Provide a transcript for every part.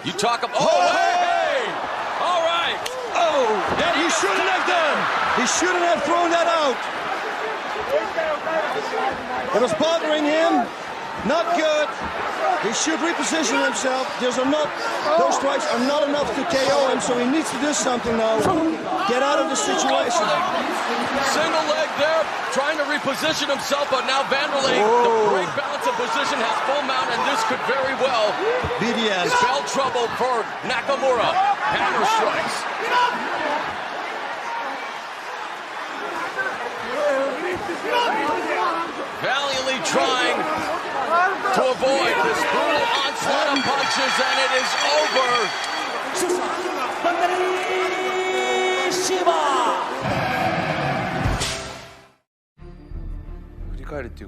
You talk about... Oh, hey! All right! Oh, yeah, he shouldn't have done. He shouldn't have thrown that out. It was bothering him. Not good. He should reposition himself. Those strikes are not enough to KO him, so he needs to do something now. Get out of the situation. Single leg there, trying to reposition himself, but now Vanderlei, the great balance of position, has full mount, and this could very well spell trouble for Nakamura. Hammer strikes. Valiantly trying to avoid this brutal onslaught of punches, and it is over.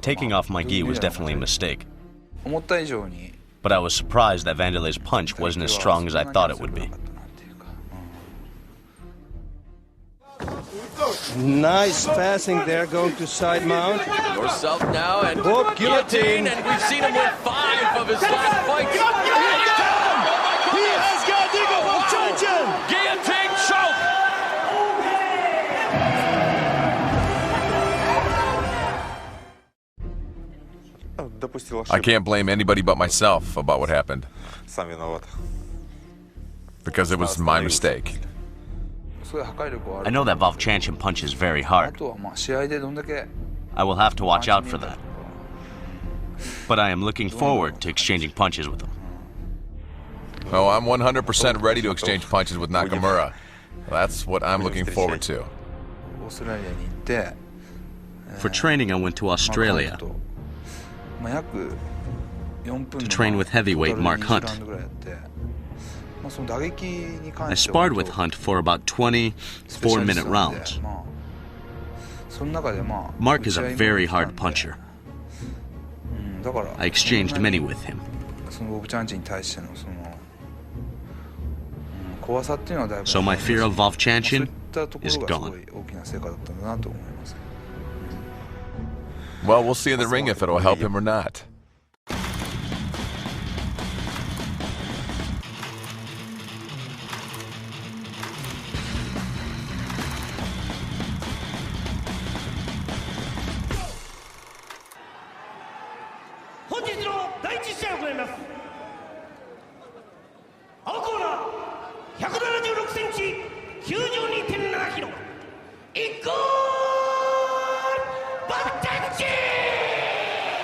Taking off my gi was definitely a mistake. But I was surprised that Vanderlei's punch wasn't as strong as I thought it would be. Nice passing there, going to side mount. North south now, and guillotine, and we've seen him win 5 of his last fights. He has got Igor Vovchanchyn! Guillotine choke! I can't blame anybody but myself about what happened. Because it was my mistake. I know that Vovchanchyn punches very hard. I will have to watch out for that. But I am looking forward to exchanging punches with him. Oh, I'm 100% ready to exchange punches with Nakamura. That's what I'm looking forward to. For training, I went to Australia to train with heavyweight Mark Hunt. I sparred with Hunt for about 20 4-minute rounds. Mark is a very hard puncher. I exchanged many with him. So my fear of Vovchanchyn is gone. Well, we'll see in the ring if it'll help him or not.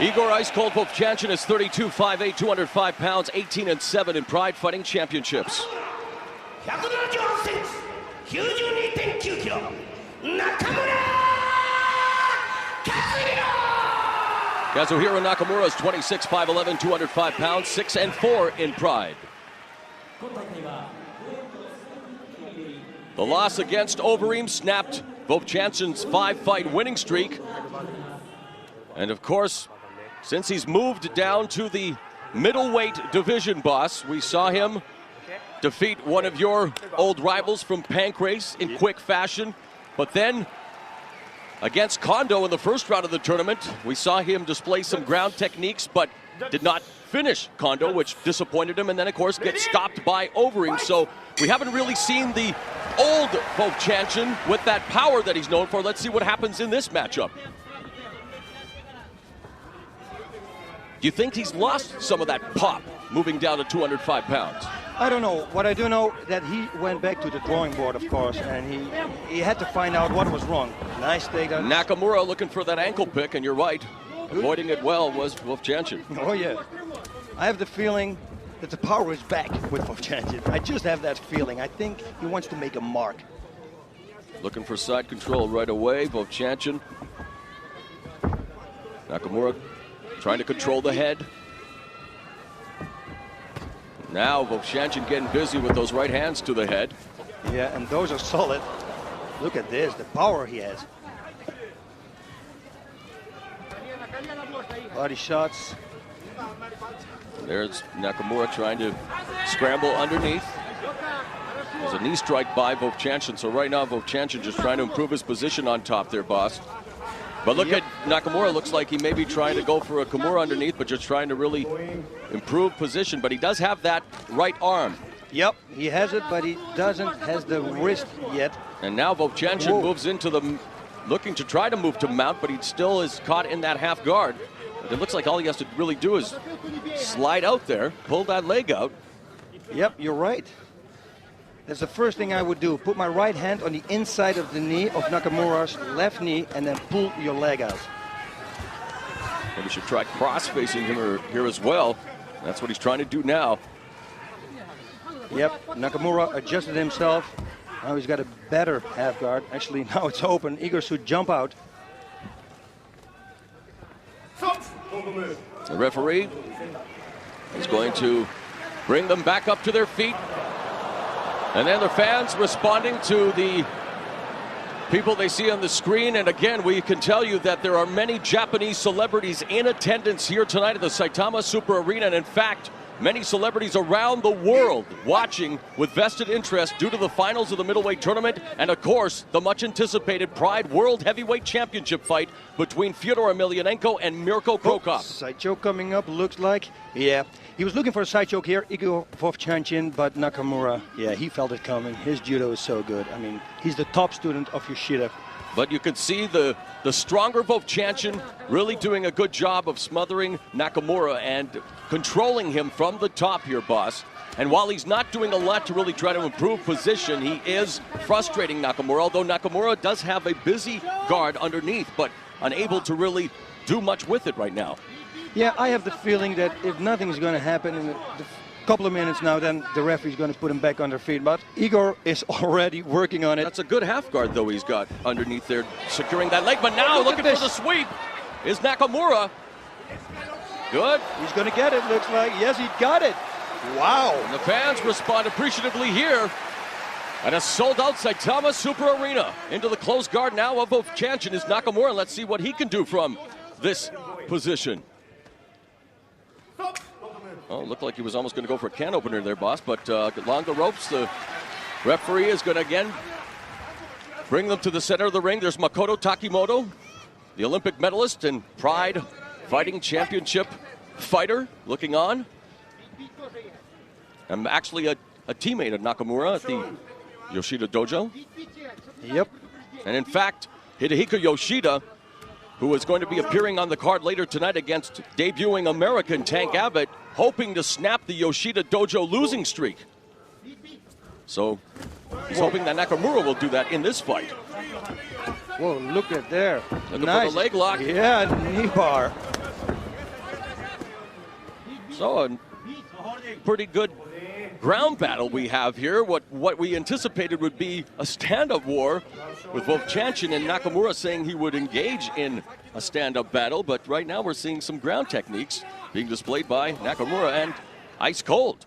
Igor Ice Cold Vovchanchyn is 32, 5'8", 205 pounds, 18-7 in Pride Fighting Championships. Kazuhiro Nakamura is 26, 5'11", 205 pounds, 6-4 in Pride. The loss against Overeem snapped Vovchanchyn's 5-fight winning streak. And of course, since he's moved down to the middleweight division, boss, we saw him defeat one of your old rivals from Pancrase in quick fashion. But then, against Kondo in the first round of the tournament, we saw him display some ground techniques, but did not finish Kondo, which disappointed him, and then, of course, get stopped by Overeem. So we haven't really seen the old Vovchanchyn with that power that he's known for. Let's see what happens in this matchup. Do you think he's lost some of that pop moving down to 205 pounds? I don't know. What I do know that he went back to the drawing board, of course, and he had to find out what was wrong. Nice takedown. Nakamura looking for that ankle pick, and you're right. Avoiding it well was Vovchanchyn. Oh, yeah. I have the feeling that the power is back with Vovchanchyn. I just have that feeling. I think he wants to make a mark. Looking for side control right away, Vovchanchyn. Nakamura trying to control the head. Now Vovchanchyn getting busy with those right hands to the head. Yeah, and those are solid. Look at this, the power he has. Body shots. There's Nakamura trying to scramble underneath. There's a knee strike by Vovchanchyn. So right now Vovchanchyn just trying to improve his position on top there, boss. But look at Nakamura, looks like he may be trying to go for a Kimura underneath, but just trying to really improve position. But he does have that right arm. Yep, he has it, but he doesn't has the wrist yet. And now Vovchanchyn moves into the, looking to try to move to mount, but he still is caught in that half guard. But it looks like all he has to really do is slide out there, pull that leg out. Yep, you're right. That's the first thing I would do. Put my right hand on the inside of the knee of Nakamura's left knee and then pull your leg out. And we should try cross-facing him here as well. That's what he's trying to do now. Yep, Nakamura adjusted himself. Now he's got a better half guard. Actually, now it's open. Igor should jump out. The referee is going to bring them back up to their feet. And then the fans responding to the people they see on the screen. And again, we can tell you that there are many Japanese celebrities in attendance here tonight at the Saitama Super Arena. And in fact, many celebrities around the world watching with vested interest due to the finals of the middleweight tournament and, of course, the much-anticipated Pride World Heavyweight Championship fight between Fyodor Emelianenko and Mirko Cro Cop. Side choke coming up, looks like. Yeah, he was looking for a side choke here, Igor Vovchanchyn, but Nakamura, yeah, he felt it coming. His judo is so good. I mean, he's the top student of Yoshida. But you can see the stronger Vovchanchyn really doing a good job of smothering Nakamura and controlling him from the top here, boss. And while he's not doing a lot to really try to improve position, he is frustrating Nakamura, although Nakamura does have a busy guard underneath, but unable to really do much with it right now. Yeah, I have the feeling that if nothing's going to happen in the couple of minutes now, then the referee's going to put him back on their feet. But Igor is already working on it. That's a good half guard, though, he's got underneath there, securing that leg. But now, looking for the sweep, is Nakamura. Good. He's going to get it, looks like. Yes, he got it. Wow. And the fans respond appreciatively here at a sold-out Saitama Super Arena. Into the close guard now of Vovchanchyn is Nakamura. Let's see what he can do from this position. Oh, looked like he was almost going to go for a can opener there, boss, but along the ropes, the referee is going to again bring them to the center of the ring. There's Makoto Takimoto, the Olympic medalist and Pride Fighting Championship fighter, looking on. I'm actually a teammate of Nakamura at the Yoshida Dojo. Yep. And in fact, Hidehiko Yoshida, who is going to be appearing on the card later tonight against debuting American Tank Abbott, hoping to snap the Yoshida Dojo losing streak. So he's hoping that Nakamura will do that in this fight. Whoa, look at there. Looking for the leg lock. Yeah, knee bar. So a pretty good ground battle we have here. What we anticipated would be a stand-up war with Vovchanchyn and Nakamura saying he would engage in a stand-up battle, but right now we're seeing some ground techniques being displayed by Nakamura, and ice cold.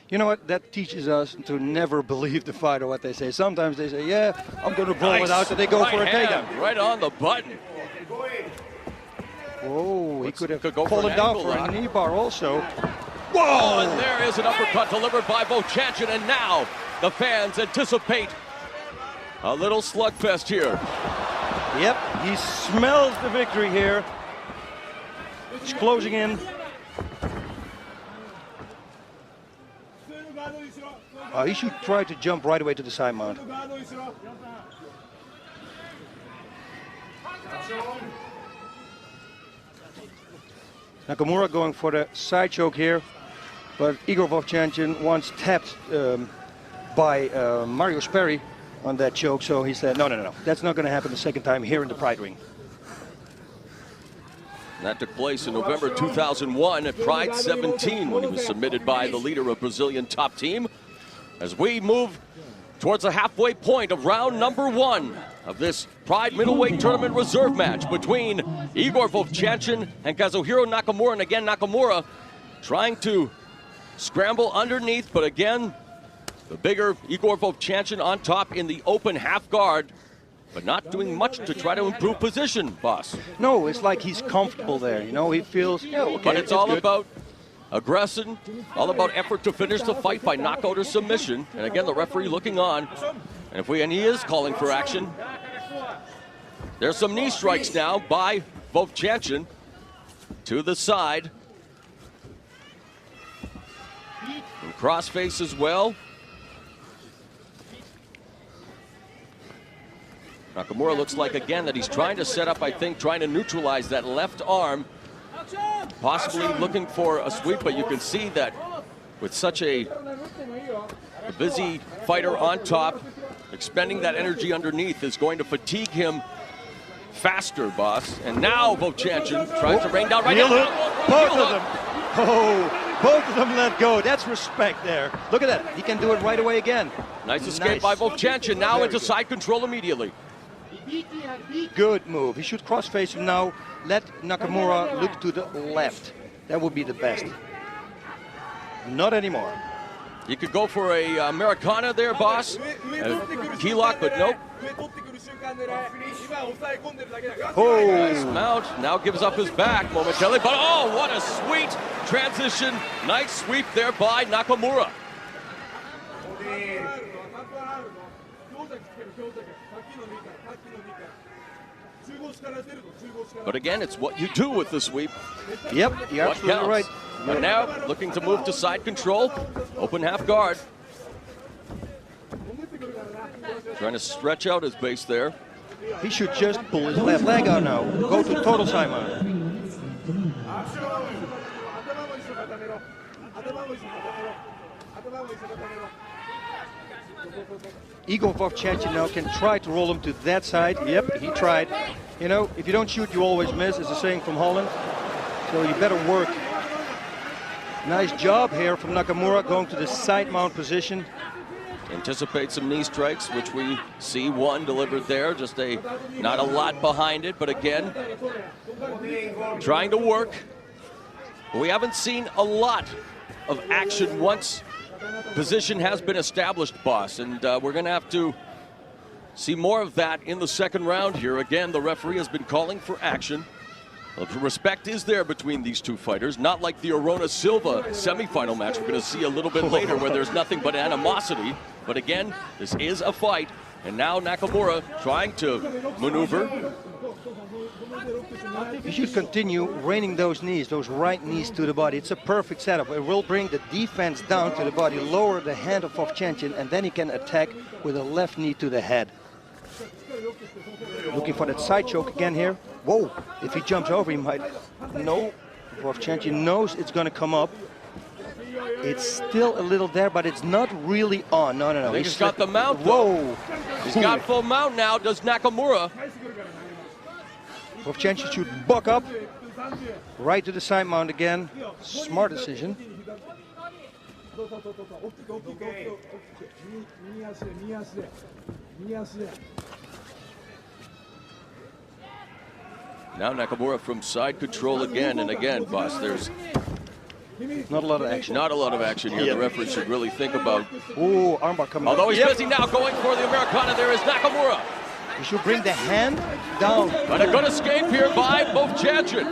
You know what? That teaches us to never believe the fighter what they say. Sometimes they say, yeah, I'm going to brawl it out, so they go for a takedown. Right on the button. Whoa, he could have go fallen down for a knee bar also. Whoa! Oh, and there is an uppercut delivered by Vovchanchyn, and now the fans anticipate a little slugfest here. Yep, he smells the victory here. It's closing in. He should try to jump right away to the side mount. Nakamura going for the side choke here, but Igor Vovchanchyn once tapped by Mario Sperry on that choke, so he said, no, that's not going to happen the second time here in the Pride ring. That took place in November 2001 at Pride 17 when he was submitted by the leader of Brazilian top team. As we move towards the halfway point of round number 1 of this Pride Middleweight Tournament reserve match between Igor Vovchanchyn and Kazuhiro Nakamura. And again, Nakamura trying to scramble underneath, but again, the bigger Igor Vovchanchyn on top in the open half guard, but not doing much to try to improve position, boss. No, it's like he's comfortable there. You know, he feels, yeah, okay. But it's all about aggression, all about effort to finish the fight by knockout or submission. And again, the referee looking on. And he is calling for action. There's some knee strikes now by Vovchanchyn to the side. And crossface as well. Nakamura looks like again that he's trying to set up, I think, trying to neutralize that left arm. Possibly looking for a sweep, but you can see that with such a busy fighter on top, expending that energy underneath is going to fatigue him faster, boss. And now Vovchanchyn tries to rain down right now. Both of them. Oh, both of them let go. That's respect there. Look at that. He can do it right away again. Nice escape by Vovchanchyn. Now into side control immediately. Good move. He should cross-face him now. Let Nakamura look to the left. That would be the best. Not anymore. You could go for a Americana there, boss. Key lock, but nope. Oh. Nice mount. Now gives up his back momentarily. But oh, what a sweet transition. Nice sweep there by Nakamura. But again, it's what you do with the sweep. Yep, you're absolutely right. But now looking to move to side control. Open half guard. Trying to stretch out his base there. He should just pull his left leg out now. Go to total Saitama. Igor Vovchanchyn now can try to roll him to that side. Yep, he tried. You know, if you don't shoot, you always miss, is a saying from Holland. So you better work. Nice job here from Nakamura going to the side mount position. Anticipate some knee strikes, which we see one delivered there. Just not a lot behind it, but again, trying to work. We haven't seen a lot of action once position has been established, boss, and we're going to have to see more of that in the second round here. Again, the referee has been calling for action. Respect is there between these two fighters, not like the Arona Silva semifinal match we're going to see a little bit later where there's nothing but animosity. But again, this is a fight, and now Nakamura trying to maneuver. You should continue raining those knees, those right knees to the body. It's a perfect setup. It will bring the defense down to the body, lower the hand of Vovchanchyn, and then he can attack with a left knee to the head. Looking for that side choke again here. Whoa, if he jumps over, he might. No, Vovchanchyn knows it's going to come up. It's still a little there, but it's not really on. No, no, no. He's got the mount. Whoa. He's got full mount now, does Nakamura. Vovchanchyn should buck up. Right to the side mount again. Smart decision. Now Nakamura from side control again and again, boss. There's not a lot of action. Not a lot of action here. The referee should really think about. Ooh, armbar coming. Although he's busy now going for the Americana, there is Nakamura. He should bring the hand down. But a good escape here by Vovchanchyn.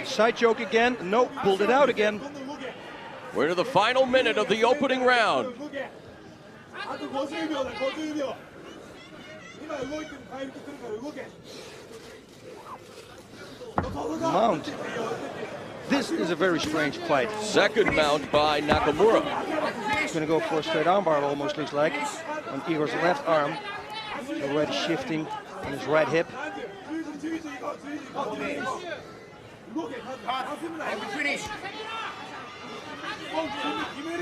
Side choke again. Nope, pulled it out again. We're to the final minute of the opening round. Mount. This is a very strange fight. Second mount by Nakamura. He's going to go for a straight armbar, almost looks like, on Igor's left arm. Already shifting on his right hip.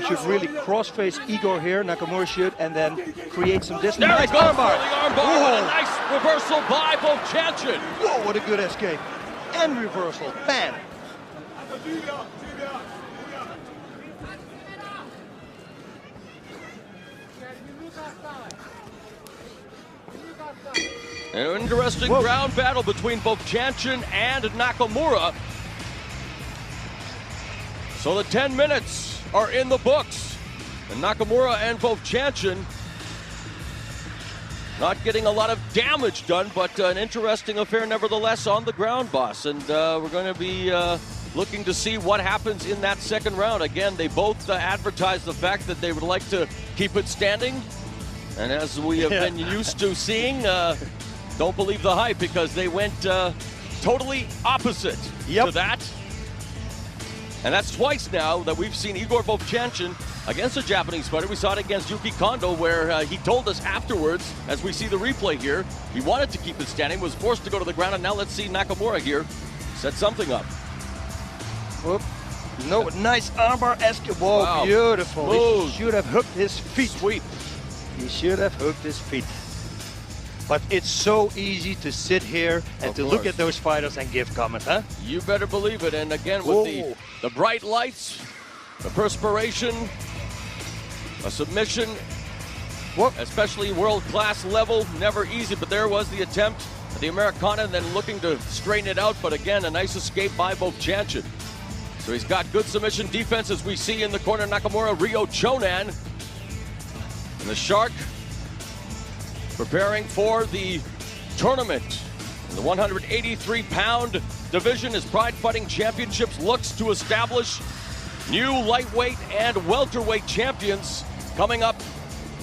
Should really cross-face Igor here, Nakamura should, and then create some distance. There he goes for the armbar. A nice reversal by Vovchanchyn. Whoa, what a good escape. And reversal, bam. An interesting ground battle between Vovchanchyn and Nakamura. So the 10 minutes are in the books. And Nakamura and Vovchanchyn not getting a lot of damage done, but an interesting affair nevertheless on the ground, boss. And we're going to be looking to see what happens in that second round. Again, they both advertised the fact that they would like to keep it standing. And as we have been used to seeing, don't believe the hype because they went totally opposite to that. And that's twice now that we've seen Igor Vovchanchyn against a Japanese fighter. We saw it against Yuki Kondo where he told us afterwards, as we see the replay here, he wanted to keep it standing, was forced to go to the ground, and now let's see Nakamura here set something up. Whoop. No, nice armbar escape. Whoa, wow. Beautiful. Smooth. He should have hooked his feet. Sweet. He should have hooked his feet. But it's so easy to sit here and to look at those fighters and give comment, huh? You better believe it. And again, with the bright lights, the perspiration, a submission, especially world-class level, never easy. But there was the attempt at the Americana, and then looking to straighten it out. But again, a nice escape by Vovchanchyn. So he's got good submission defense, as we see in the corner. Nakamura, Ryo Chonan. And the Shark preparing for the tournament in the 183-pound division as Pride Fighting Championships looks to establish new lightweight and welterweight champions coming up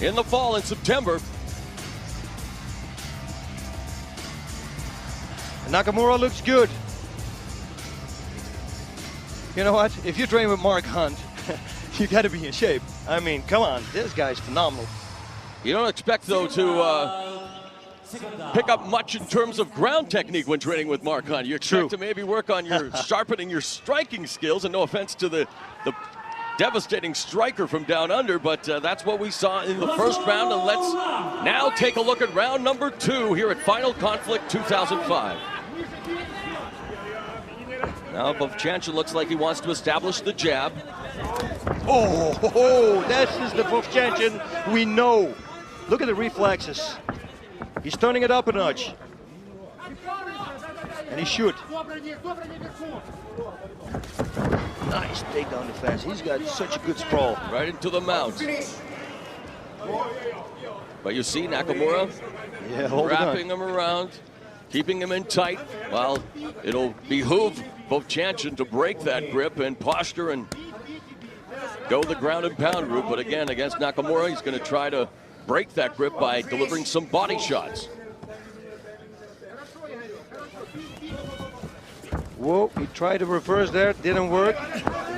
in the fall in September. Nakamura looks good. You know what? If you train with Mark Hunt, you got to be in shape. I mean, come on, this guy's phenomenal. You don't expect, though, to pick up much in terms of ground technique when training with Mark Hunt. You expect to maybe work on your sharpening your striking skills, and no offense to the devastating striker from down under, but that's what we saw in the first round. And let's now take a look at round number 2 here at Final Conflict 2005. Now Vovchanchyn looks like he wants to establish the jab. Oh, this is the Vovchanchyn we know. Look at the reflexes. He's turning it up a notch. And he should. Nice takedown defense. He's got such a good sprawl. Right into the mount. But you see Nakamura wrapping him around, keeping him in tight. Well, it'll behoove Vovchanchyn to break that grip and posture and go the ground and pound route. But again, against Nakamura, he's going to try to break that grip by delivering some body shots. Whoa, he tried to reverse there, didn't work.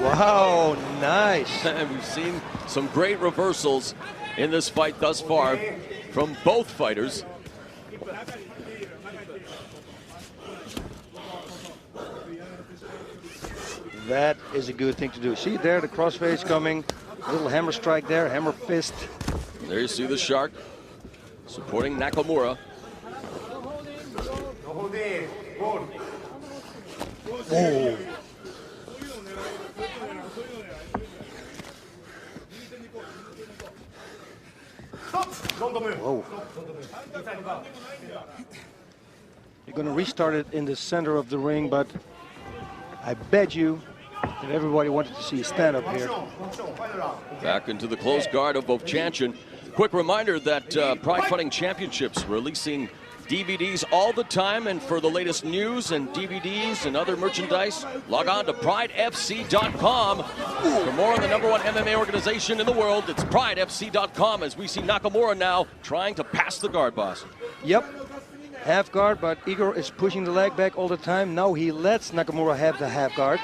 Wow, nice. And we've seen some great reversals in this fight thus far from both fighters. That is a good thing to do. See there, the crossface coming. Little hammer strike there, hammer fist. There you see the Shark supporting Nakamura. Oh. Whoa. You're going to restart it in the center of the ring, but I bet you that everybody wanted to see a stand-up here. Back into the close guard of Vovchanchyn. Quick reminder that Pride Fighting Championships releasing DVDs all the time, and for the latest news and DVDs and other merchandise, log on to pridefc.com. For more on the #1 MMA organization in the world, it's pridefc.com, as we see Nakamura now trying to pass the guard, boss. Yep, half guard, but Igor is pushing the leg back all the time. Now he lets Nakamura have the half guard.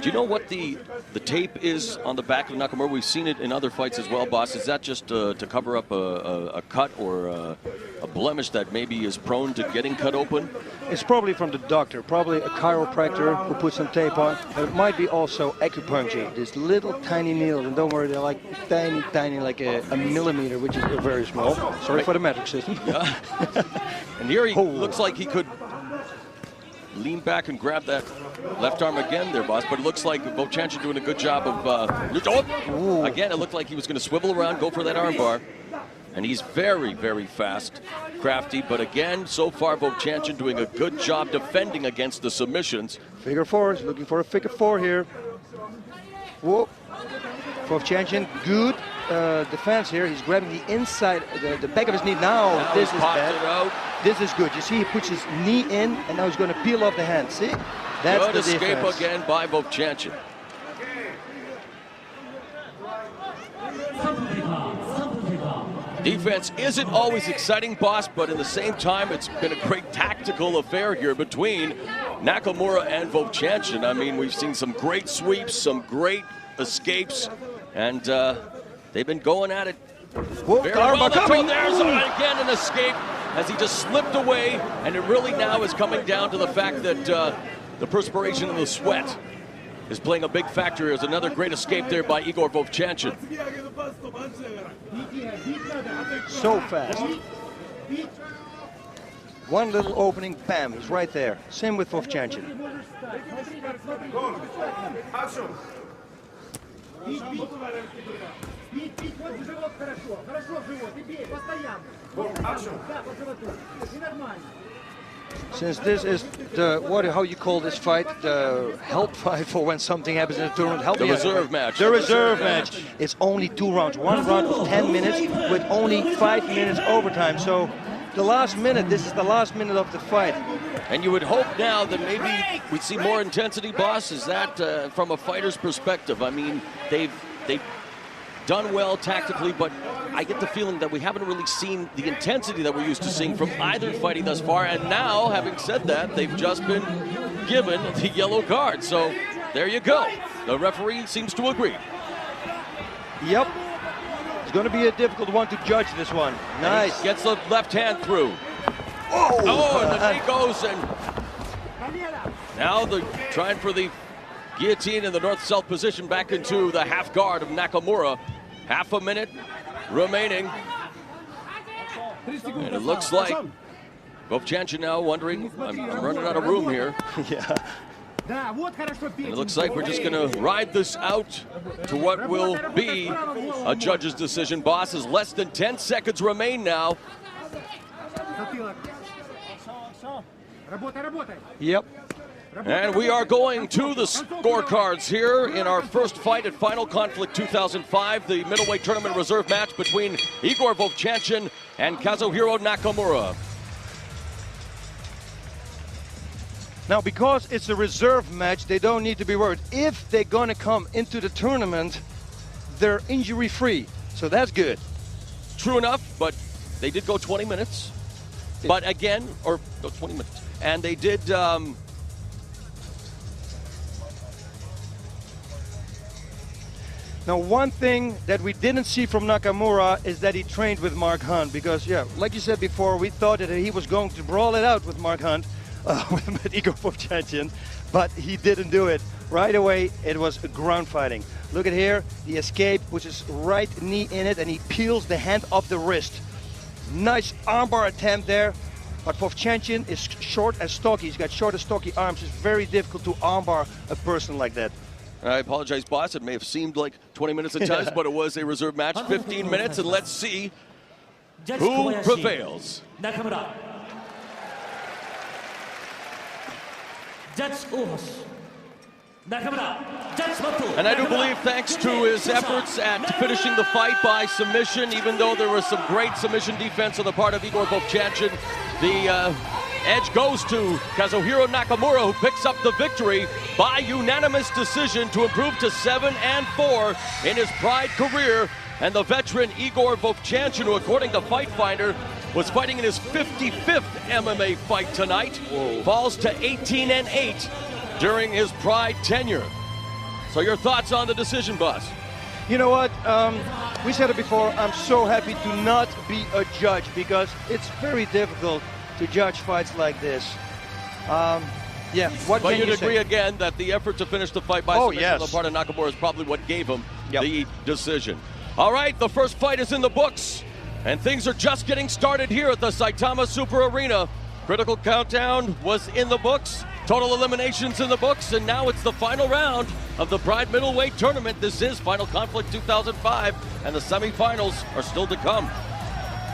Do you know what the tape is on the back of Nakamura? We've seen it in other fights as well, boss. Is that just to cover up a cut or a blemish that maybe is prone to getting cut open? It's probably from the doctor, probably a chiropractor who put some tape on. But it might be also acupuncture. This little tiny needles, and don't worry, they're like tiny, like a millimeter, which is very small. Sorry for the metric system. Yeah. And here he looks like he could lean back and grab that left arm again there, boss, but it looks like Vovchanchyn doing a good job of, again, it looked like he was going to swivel around, go for that arm bar, and he's very, very fast, crafty, but again, so far Vovchanchyn doing a good job defending against the submissions. Figure four, he's looking for a figure four here. Whoa, Vovchanchyn, good defense here. He's grabbing the inside, the back of his knee. Now this is bad. This is good. You see, he puts his knee in, and now he's going to peel off the hand. See? That's good the escape defense. Again by Vovchanchyn. Defense isn't always exciting, boss, but at the same time, it's been a great tactical affair here between Nakamura and Vovchanchyn. I mean, we've seen some great sweeps, some great escapes, and they've been going at it very well. There's again an escape as he just slipped away, and it really now is coming down to the fact that the perspiration and the sweat is playing a big factor. There's another great escape there by Igor Vovchanchyn. So fast. One little opening, bam, he's right there. Same with Vovchanchyn. Since this is the, how you call this fight, the help fight for when something happens in the tournament. The reserve match. The reserve match. It's only 2 rounds. 1 round of 10 minutes with only 5 minutes overtime. So the last minute, this is the last minute of the fight. And you would hope now that maybe we'd see more intensity, boss. Is that from a fighter's perspective? I mean, they've done well tactically, but I get the feeling that we haven't really seen the intensity that we're used to seeing from either fighting thus far. And now, having said that, they've just been given the yellow card. So there you go. The referee seems to agree. Yep. It's going to be a difficult one to judge this one. Nice. And gets the left hand through. Oh, and the knee goes, and now they're trying for the guillotine in the north-south position back into the half guard of Nakamura. Half a minute remaining. And it looks like Vovchanchyn now wondering, I'm running out of room here. Yeah. And it looks like we're just going to ride this out to what will be a judge's decision. Boss, is less than 10 seconds remain now. Yep. And we are going to the scorecards here in our first fight at Final Conflict 2005, the middleweight tournament reserve match between Igor Vovchanchyn and Kazuhiro Nakamura. Now, because it's a reserve match, they don't need to be worried. If they're going to come into the tournament, they're injury-free, so that's good. True enough, but they did go 20 minutes. But again, or no, 20 minutes. And they did... Now, one thing that we didn't see from Nakamura is that he trained with Mark Hunt, because, yeah, like you said before, we thought that he was going to brawl it out with Mark Hunt, with Igor Vovchanchyn, but he didn't do it. Right away, it was ground fighting. Look at here, the escape, which is right knee in it, and he peels the hand off the wrist. Nice armbar attempt there, but Vovchanchyn is short and stocky. He's got short and stocky arms. It's very difficult to armbar a person like that. I apologize, boss. It may have seemed like 20 minutes at times, but it was a reserve match, 15 minutes, and let's see who prevails. Nakamura. Judge Urs. Nakamura. Judge Matu. And I do believe, thanks to his efforts at finishing the fight by submission, even though there was some great submission defense on the part of Igor Vovchanchyn, the edge goes to Kazuhiro Nakamura, who picks up the victory by unanimous decision to improve to 7-4 in his Pride career. And the veteran Igor Vovchanchyn, who according to Fight Finder was fighting in his 55th MMA fight tonight, falls to 18-8 during his Pride tenure. So your thoughts on the decision, boss? You know what? We said it before. I'm so happy to not be a judge, because it's very difficult to judge fights like this. Yeah, what but can you'd you agree say? again that the effort to finish the fight by submission on the part of Nakamura is probably what gave him the decision. All right, the first fight is in the books, and things are just getting started here at the Saitama Super Arena. Critical countdown was in the books, total eliminations in the books, and now it's the final round of the Pride Middleweight Tournament. This is Final Conflict 2005, and the semifinals are still to come.